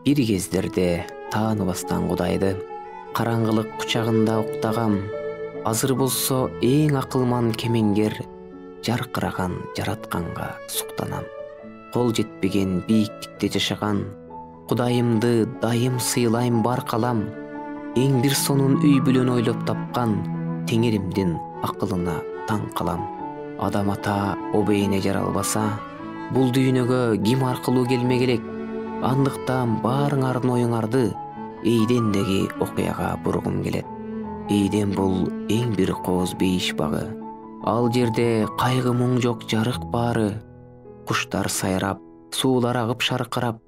Бир кездерде тааныбастан Кудайды караңгылык кучагында уктагам. Азыр болсо эң акылман кемеңгер жаркыраган жаратканга суктанам. Кол жетпеген бийиктикте жашаган Кудайымды дайым сыйлайм бар калам. Эң бир сонун үй бүлөнү ойлоп тапкан Теңиримдин акылына таң калам. Адам ата обейине жаралбаса, бул дүйнөгө ким аркылуу келмек элек? Андыктан баарыңардын оюңарды эйдендеги окуяга бургум келет. Эйден бул эң бир кооз бейиш багы. Ал жерде кайгы муң жок, жарык баары. Куштар сайрап, суулар агып шаркырап,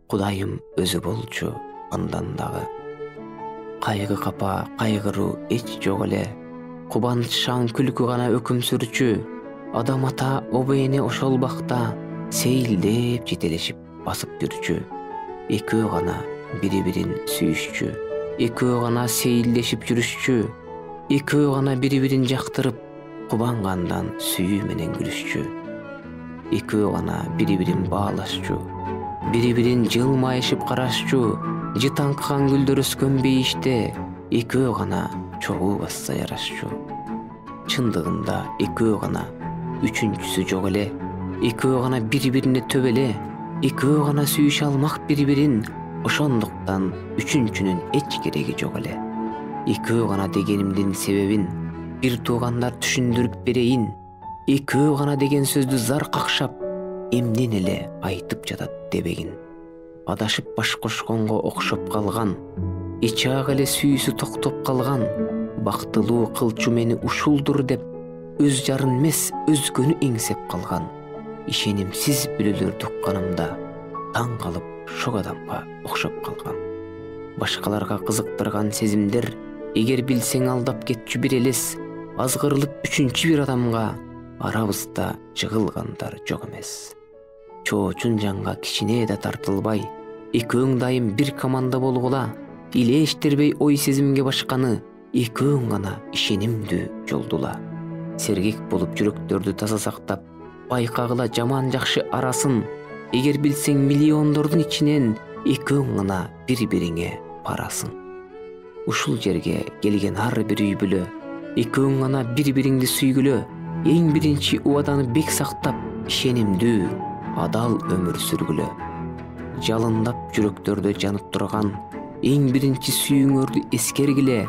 Кудайым өзү болчу андан дагы. Кайгы капа, кайгыруу эч жок эле. Кубаныч шаң күлкү гана өкүм сүрчү. Адам ата обейине ошол бакта сейилдеп жетелешип басып жүрчү. Экөө гана бири-бирин сүйүшчү. Экөө гана сейилдешип жүрүшчү. Экөө гана бири-бирин жактырып, кубангандан сүйүү менен күлүшчү. Экөө гана бири-бирин баалашчу. Бири-бирин жылмайышып карашчу. Жытаңкыган гүлдөр өскөн бейиште экөө гана чогуу басса ярашчу. Чындыгында экөө гана, үчүнчүсү жок эле. Экөө гана бири-бирине төбө эле. Экөө гана сүйүшө алмак бири-бирин. Ошондуктан үчүнчүнүн эч кереги жок эле. Экөө гана дегенимдин себебин бир туугандар түшүндүрүп берейин. Экөө гана деген сөздү зар какшап, эмнен эле айтып жатат дебегин. Адашып баш кошконго окшоп калган, эчак эле сүйүүсү токтоп калган. Бактылуу кылчу мени ушулдур деп, өз жарын эмес өзгөнү эңсеп калган. Ишенимсиз бүлөлөрдү укканымда таң калып шок адамга окшоп калгам. Башкаларга кызыктырган сезимдер эгер билсең алдап кетчү бир элес. Азгырылып үчүнчү бир адамга арабызда жыгылгандар жок эмес. Чоочун жанга кичине да тартылбай, экөөң дайым бир команда болгула. Илээштербей ой сезимге башканы экөөң гана ишенимдүү жолдула. Сергек болуп жүрөктөрдү таза сактап, байкагыла жаман жакшы арасын. Эгер билсең миллиондордун ичинен экөөң гана бири-бириңе парасың. Ушул жерге келген ар бир үй бүлө экөөң гана бири-бириңди сүйгүлө. Эң биринчи убаданы бек сактап, ишенимдүү, адал өмүр сүргүлө. Жалындап жүрөктөрдө жанып турган эң биринчи сүйүүңөрдү эскергиле.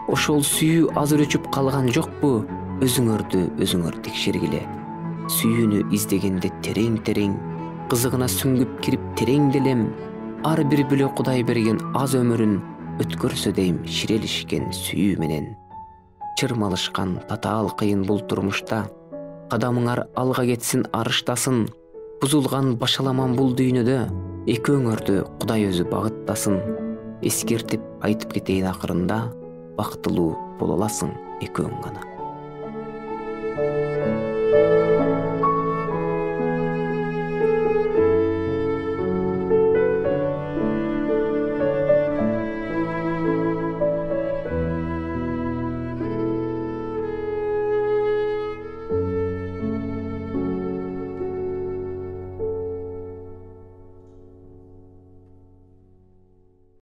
Ошол сүйүү азыр өчүп калган жокпу? Өзүңөрдү өзүңөр текшергиле. Сүйүүнү издегенде терең-терең, кызыгына сүңгүп кирип тереңделем. Ар бир бүлө Кудай берген аз өмүрүн өткөрсө дейм ширелишкен сүйүү менен. Чырмалышкан татаал кыйын бул турмушта, кадамыңар алга кетсин арыштасын. Бузулган башаламан бул дүйнөдө экөөңөрдү Кудай өзү багыттасын. Эскертип айтып кетейин акырында, бактылуу боло аласың экөөң гана.